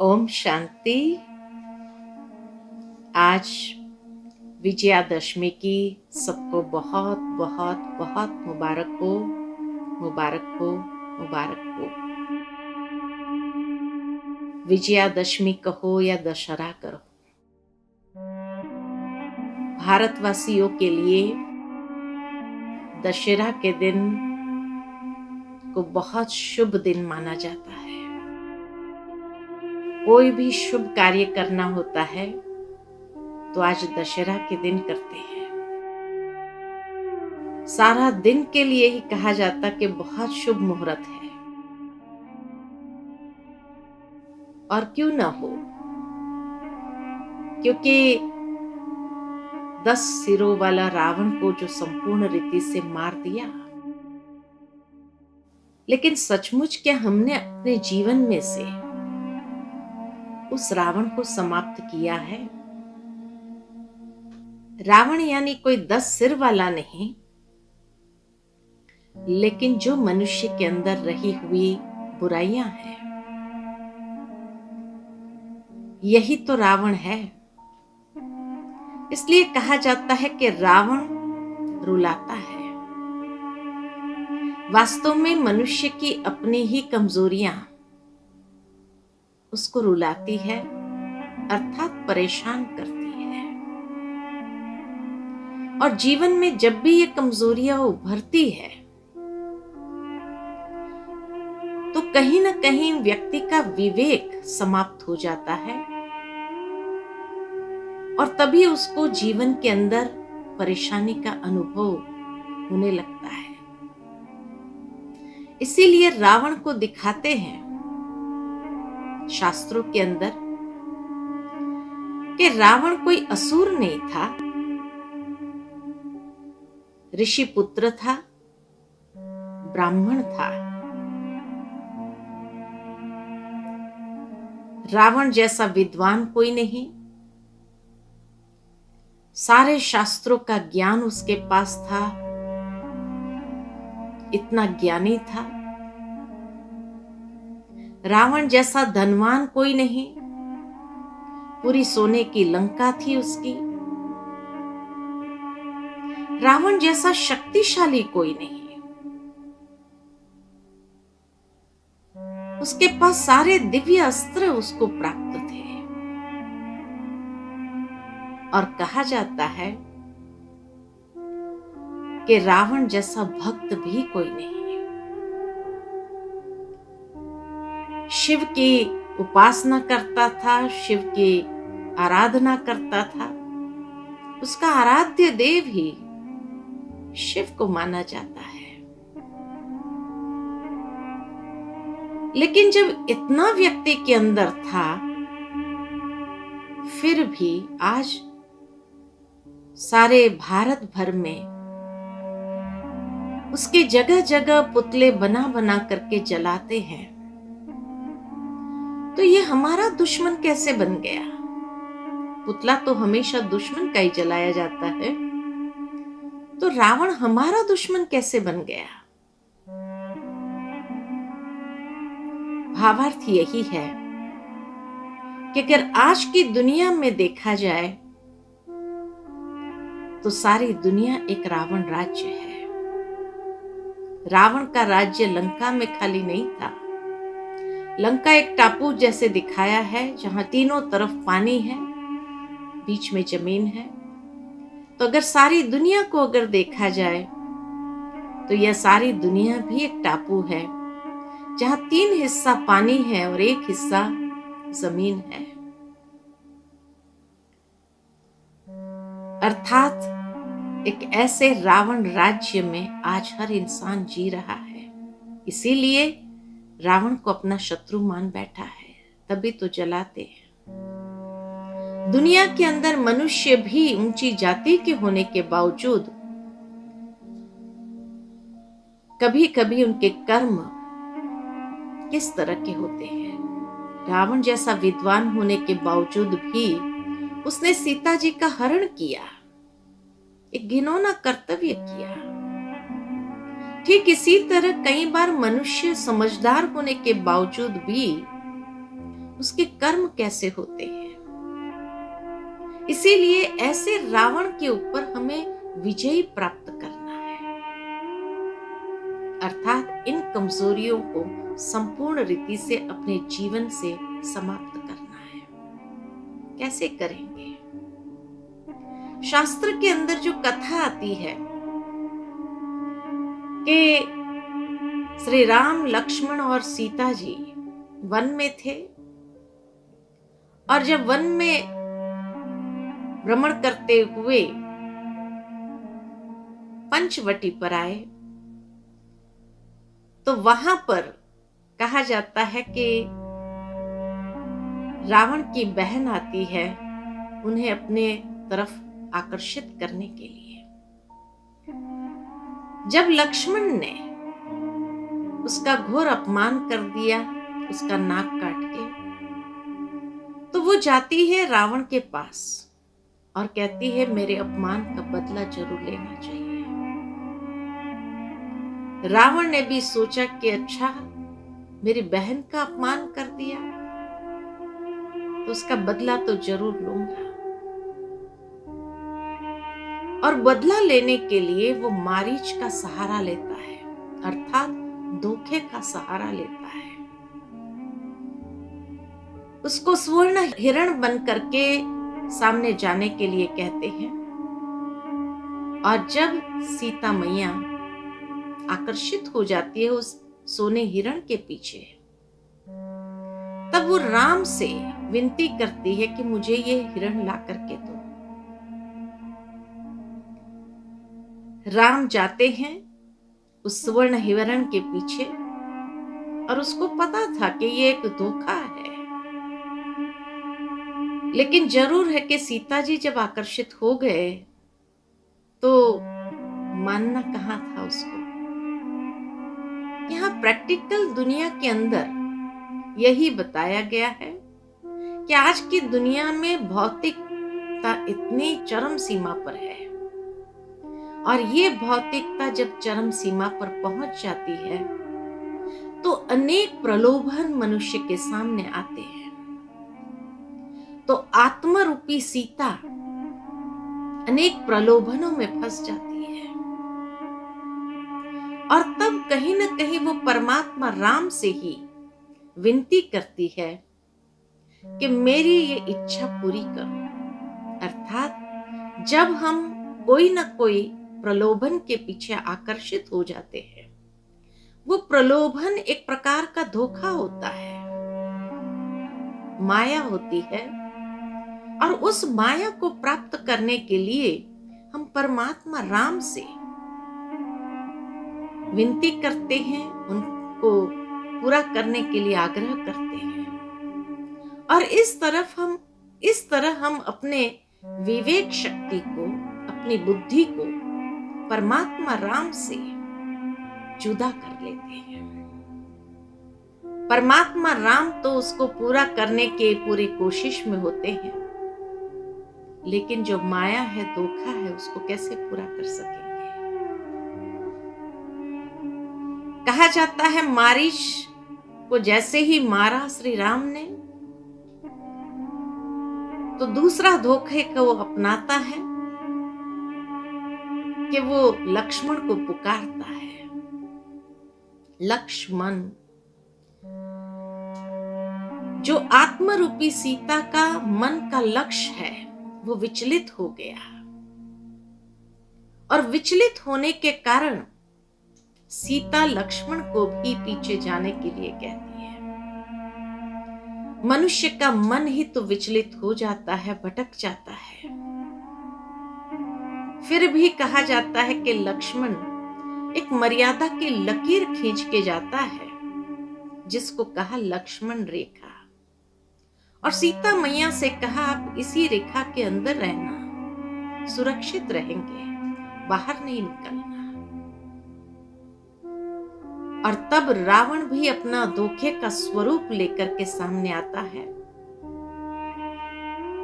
ओम शांति। आज विजयादशमी की सबको बहुत बहुत बहुत मुबारक हो, मुबारक हो, मुबारक हो। विजयादशमी कहो या दशहरा करो, भारतवासियों के लिए दशहरा के दिन को बहुत शुभ दिन माना जाता है। कोई भी शुभ कार्य करना होता है तो आज दशहरा के दिन करते हैं। सारा दिन के लिए ही कहा जाता कि बहुत शुभ मुहूर्त है, और क्यों ना हो, क्योंकि 10 सिरों वाला रावण को जो संपूर्ण रीति से मार दिया। लेकिन सचमुच क्या हमने अपने जीवन में से उस रावण को समाप्त किया है? रावण यानी कोई 10 सिर वाला नहीं, लेकिन जो मनुष्य के अंदर रही हुई बुराइयां हैं, यही तो रावण है। इसलिए कहा जाता है कि रावण रुलाता है। वास्तव में मनुष्य की अपनी ही कमजोरियां उसको रुलाती है, अर्थात परेशान करती है। और जीवन में जब भी ये कमजोरियां उभरती है तो कहीं ना कहीं व्यक्ति का विवेक समाप्त हो जाता है, और तभी उसको जीवन के अंदर परेशानी का अनुभव होने लगता है। इसीलिए रावण को दिखाते हैं शास्त्रों के अंदर कि रावण कोई असुर नहीं था, ऋषि पुत्र था, ब्राह्मण था। रावण जैसा विद्वान कोई नहीं, सारे शास्त्रों का ज्ञान उसके पास था, इतना ज्ञानी था। रावण जैसा धनवान कोई नहीं, पूरी सोने की लंका थी उसकी। रावण जैसा शक्तिशाली कोई नहीं, उसके पास सारे दिव्य अस्त्र उसको प्राप्त थे। और कहा जाता है कि रावण जैसा भक्त भी कोई नहीं। शिव की उपासना करता था, शिव की आराधना करता था, उसका आराध्य देव ही शिव को माना जाता है। लेकिन जब इतना व्यक्ति के अंदर था, फिर भी आज सारे भारत भर में उसके जगह जगह पुतले बना बना करके जलाते हैं। तो ये हमारा दुश्मन कैसे बन गया? पुतला तो हमेशा दुश्मन का ही जलाया जाता है, तो रावण हमारा दुश्मन कैसे बन गया? भावार्थ यही है कि अगर आज की दुनिया में देखा जाए तो सारी दुनिया एक रावण राज्य है। रावण का राज्य लंका में खाली नहीं था। लंका एक टापू जैसे दिखाया है, जहां तीनों तरफ पानी है, बीच में जमीन है। तो अगर सारी दुनिया को अगर देखा जाए तो यह सारी दुनिया भी एक टापू है, जहां 3 हिस्सा पानी है और 1 हिस्सा जमीन है। अर्थात एक ऐसे रावण राज्य में आज हर इंसान जी रहा है। इसीलिए रावण को अपना शत्रु मान बैठा है, तभी तो जलाते हैं। दुनिया के अंदर मनुष्य भी ऊंची जाति के होने के बावजूद कभी कभी उनके कर्म किस तरह के होते हैं। रावण जैसा विद्वान होने के बावजूद भी उसने सीता जी का हरण किया, एक घिनौना कर्तव्य किया। ठीक इसी तरह कई बार मनुष्य समझदार होने के बावजूद भी उसके कर्म कैसे होते हैं। इसीलिए ऐसे रावण के ऊपर हमें विजय प्राप्त करना है, अर्थात इन कमजोरियों को संपूर्ण रीति से अपने जीवन से समाप्त करना है। कैसे करेंगे? शास्त्र के अंदर जो कथा आती है कि श्री राम, लक्ष्मण और सीता जी वन में थे, और जब वन में भ्रमण करते हुए पंचवटी पर आए तो वहां पर कहा जाता है कि रावण की बहन आती है उन्हें अपने तरफ आकर्षित करने के लिए। जब लक्ष्मण ने उसका घोर अपमान कर दिया, उसका नाक काट के, तो वो जाती है रावण के पास और कहती है मेरे अपमान का बदला जरूर लेना चाहिए। रावण ने भी सोचा कि अच्छा, मेरी बहन का अपमान कर दिया तो उसका बदला तो जरूर लूंगा। और बदला लेने के लिए वो मारीच का सहारा लेता है, अर्थात धोखे का सहारा लेता है। उसको स्वर्ण हिरण बन करके सामने जाने के लिए कहते हैं, और जब सीता मैया आकर्षित हो जाती है उस सोने हिरण के पीछे, तब वो राम से विनती करती है कि मुझे ये हिरण ला करके दो। राम जाते हैं उस स्वर्ण हिरण के पीछे, और उसको पता था कि ये एक धोखा है, लेकिन जरूर है कि सीता जी जब आकर्षित हो गए तो मानना कहाँ था उसको। यहाँ प्रैक्टिकल दुनिया के अंदर यही बताया गया है कि आज की दुनिया में भौतिकता इतनी चरम सीमा पर है, और ये भौतिकता जब चरम सीमा पर पहुंच जाती है तो अनेक प्रलोभन मनुष्य के सामने आते हैं। तो आत्मा रूपी सीता अनेक प्रलोभनों में फंस जाती है, और तब कहीं न कहीं वो परमात्मा राम से ही विनती करती है कि मेरी ये इच्छा पूरी करो। अर्थात जब हम कोई न कोई प्रलोभन के पीछे आकर्षित हो जाते हैं, वो प्रलोभन एक प्रकार का धोखा होता है, माया होती है, और उस माया को प्राप्त करने के लिए हम परमात्मा राम से विनती करते हैं, उनको पूरा करने के लिए आग्रह करते हैं, और इस तरह हम अपने विवेक शक्ति को, अपनी बुद्धि को परमात्मा राम से जुदा कर लेते हैं। परमात्मा राम तो उसको पूरा करने के पूरी कोशिश में होते हैं, लेकिन जो माया है, धोखा है, उसको कैसे पूरा कर सकेंगे। कहा जाता है मारीच को जैसे ही मारा श्री राम ने, तो दूसरा धोखे को वो अपनाता है कि वो लक्ष्मण को पुकारता है, लक्ष्मण। जो आत्मरूपी सीता का मन का लक्ष्य है वो विचलित हो गया, और विचलित होने के कारण सीता लक्ष्मण को भी पीछे जाने के लिए कहती है। मनुष्य का मन ही तो विचलित हो जाता है, भटक जाता है। फिर भी कहा जाता है कि लक्ष्मण एक मर्यादा की लकीर खींच के जाता है, जिसको कहा लक्ष्मण रेखा, और सीता मैया से कहा आप इसी रेखा के अंदर रहना, सुरक्षित रहेंगे, बाहर नहीं निकलना। और तब रावण भी अपना धोखे का स्वरूप लेकर के सामने आता है,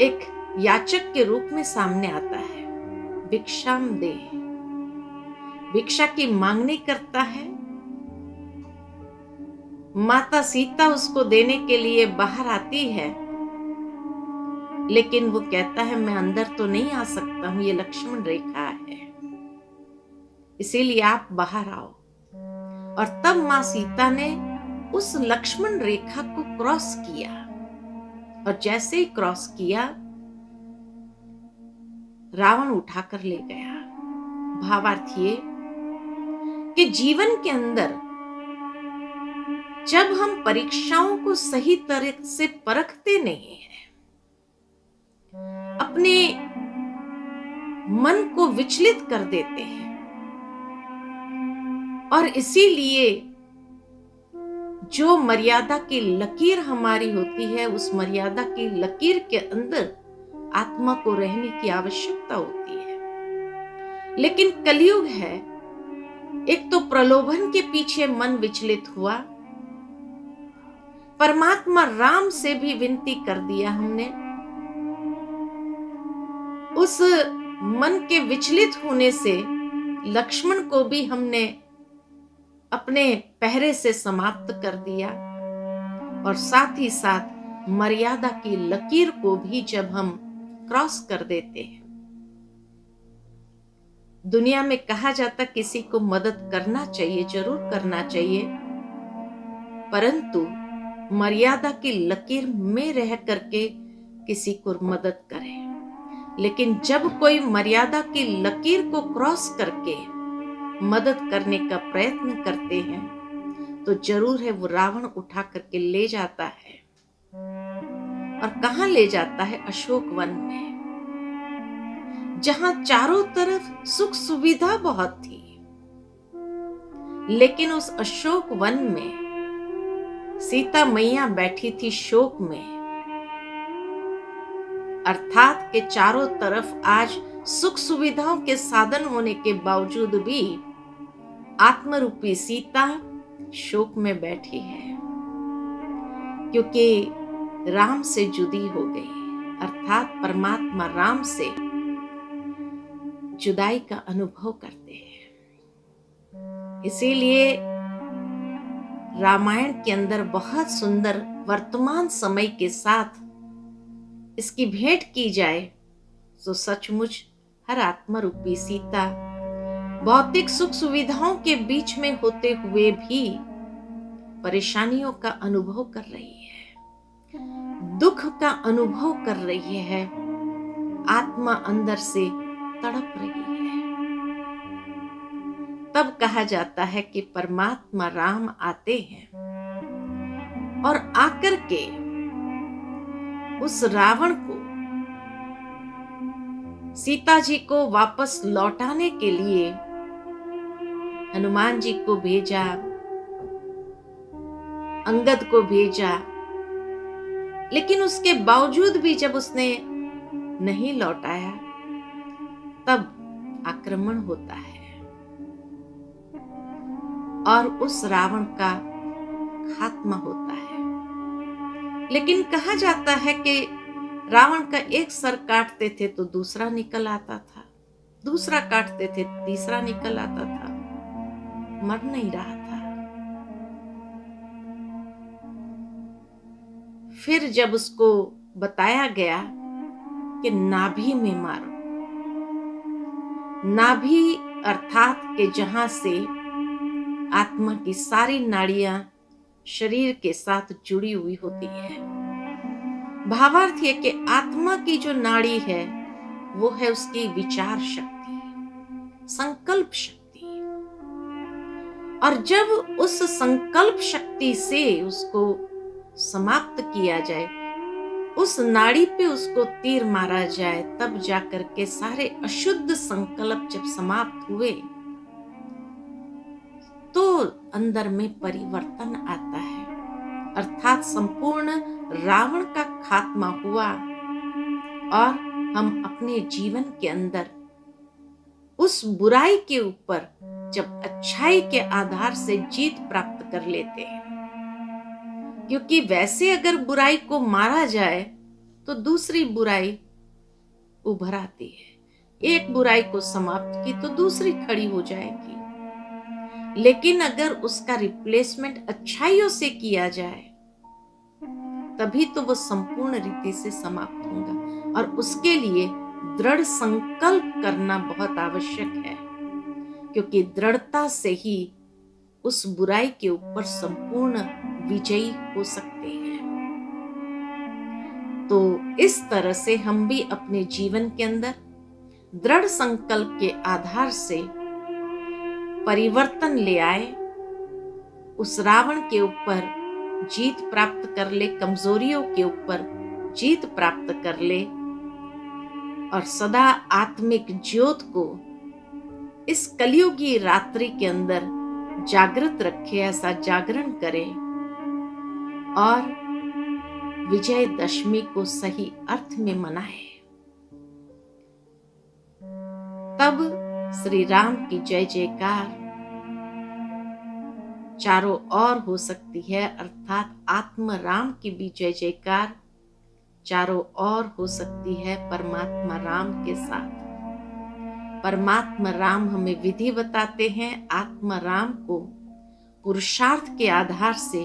एक याचक के रूप में सामने आता है। भिक्षाम दे, भिक्षा की मांगनी करता है, माता सीता उसको देने के लिए बाहर आती है, लेकिन वो कहता है मैं अंदर तो नहीं आ सकता हूं, ये लक्ष्मण रेखा है, इसीलिए आप बाहर आओ। और तब मां सीता ने उस लक्ष्मण रेखा को क्रॉस किया, और जैसे ही क्रॉस किया रावण उठाकर ले गया। भावार्थ ये कि जीवन के अंदर जब हम परीक्षाओं को सही तरह से परखते नहीं हैं, अपने मन को विचलित कर देते हैं, और इसीलिए जो मर्यादा की लकीर हमारी होती है, उस मर्यादा की लकीर के अंदर आत्मा को रहने की आवश्यकता होती है। लेकिन कलयुग है, एक तो प्रलोभन के पीछे मन विचलित हुआ, परमात्मा राम से भी विनती कर दिया हमने, उस मन के विचलित होने से लक्ष्मण को भी हमने अपने पहरे से समाप्त कर दिया, और साथ ही साथ मर्यादा की लकीर को भी जब हम क्रॉस कर देते हैं। दुनिया में कहा जाता किसी को मदद करना चाहिए, जरूर करना चाहिए, परंतु मर्यादा की लकीर में रह करके किसी को मदद करें। लेकिन जब कोई मर्यादा की लकीर को क्रॉस करके मदद करने का प्रयत्न करते हैं तो जरूर है वो रावण उठा करके ले जाता है। और कहां ले जाता है? अशोक वन में, जहां चारों तरफ सुख सुविधा बहुत थी, लेकिन उस अशोक वन में सीता मैया बैठी थी शोक में। अर्थात के चारों तरफ आज सुख सुविधाओं के साधन होने के बावजूद भी आत्मरूपी सीता शोक में बैठी है, क्योंकि राम से जुदी हो गई। अर्थात परमात्मा राम से जुदाई का अनुभव करते हैं। इसीलिए रामायण के अंदर बहुत सुंदर वर्तमान समय के साथ इसकी भेंट की जाए तो सचमुच हर आत्मा रूपी सीता भौतिक सुख सुविधाओं के बीच में होते हुए भी परेशानियों का अनुभव कर रही है, दुख का अनुभव कर रही है, आत्मा अंदर से तड़प रही है। तब कहा जाता है कि परमात्मा राम आते हैं और आकर के उस रावण को, सीता जी को वापस लौटाने के लिए हनुमान जी को भेजा, अंगद को भेजा, लेकिन उसके बावजूद भी जब उसने नहीं लौटाया तब आक्रमण होता है और उस रावण का खात्मा होता है। लेकिन कहा जाता है कि रावण का एक सर काटते थे तो दूसरा निकल आता था, दूसरा काटते थे तीसरा निकल आता था, मर नहीं रहा था। फिर जब उसको बताया गया कि नाभि में मारो, नाभि अर्थात के जहां से आत्मा की सारी नाड़ियां शरीर के साथ जुड़ी हुई होती है। भावार्थ है कि आत्मा की जो नाड़ी है वो है उसकी विचार शक्ति, संकल्प शक्ति, और जब उस संकल्प शक्ति से उसको समाप्त किया जाए, उस नाड़ी पे उसको तीर मारा जाए, तब जाकर के सारे अशुद्ध संकल्प जब समाप्त हुए तो अंदर में परिवर्तन आता है। अर्थात संपूर्ण रावण का खात्मा हुआ और हम अपने जीवन के अंदर उस बुराई के ऊपर जब अच्छाई के आधार से जीत प्राप्त कर लेते हैं, क्योंकि वैसे अगर बुराई को मारा जाए तो दूसरी बुराई उभर आती है, एक बुराई को समाप्त की तो दूसरी खड़ी हो जाएगी। लेकिन अगर उसका रिप्लेसमेंट अच्छाइयों से किया जाए तभी तो वो संपूर्ण रीति से समाप्त होगा। और उसके लिए दृढ़ संकल्प करना बहुत आवश्यक है, क्योंकि दृढ़ता से ही उस बुराई के ऊपर संपूर्ण विजयी हो सकते हैं। तो इस तरह से हम भी अपने जीवन के अंदर दृढ़ संकल्प के आधार से परिवर्तन ले आए, उस रावण के ऊपर जीत प्राप्त कर ले, कमजोरियों के ऊपर जीत प्राप्त कर ले, और सदा आत्मिक ज्योत को इस कलयुगी रात्रि के अंदर जागृत रखे, ऐसा जागरण करें और विजयदशमी को सही अर्थ में मनाए। तब श्री राम की जय जयकार चारों ओर हो सकती है, अर्थात आत्म राम की भी जय जयकार चारों ओर हो सकती है परमात्मा राम के साथ। परमात्मा राम हमें विधि बताते हैं, आत्मा राम को पुरुषार्थ के आधार से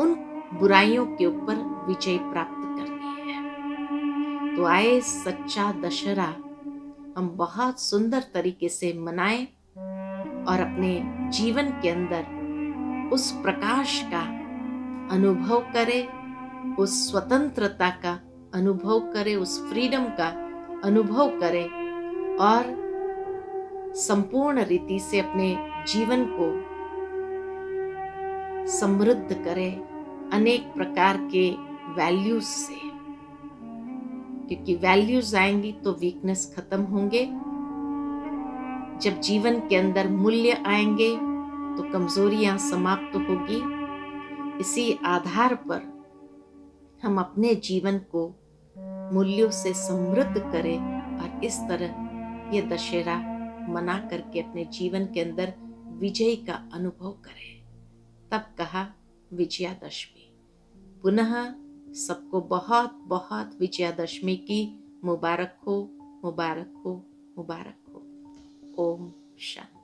उन बुराइयों के ऊपर विजय प्राप्त करनी है। तो आए सच्चा दशहरा हम बहुत सुंदर तरीके से मनाएं और अपने जीवन के अंदर उस प्रकाश का अनुभव करें, उस स्वतंत्रता का अनुभव करें, उस फ्रीडम का अनुभव करें और संपूर्ण रीति से अपने जीवन को समृद्ध करें अनेक प्रकार के वैल्यूज से, क्योंकि वैल्यूज आएंगी तो वीकनेस खत्म होंगे। जब जीवन के अंदर मूल्य आएंगे तो कमजोरियां समाप्त होगी। इसी आधार पर हम अपने जीवन को मूल्यों से समृद्ध करें और इस तरह ये दशहरा मना करके अपने जीवन के अंदर विजय का अनुभव करें। तब कहा विजयादशमी। पुनः सबको बहुत बहुत विजयादशमी की मुबारक हो, मुबारक हो, मुबारक हो। ओम शांति।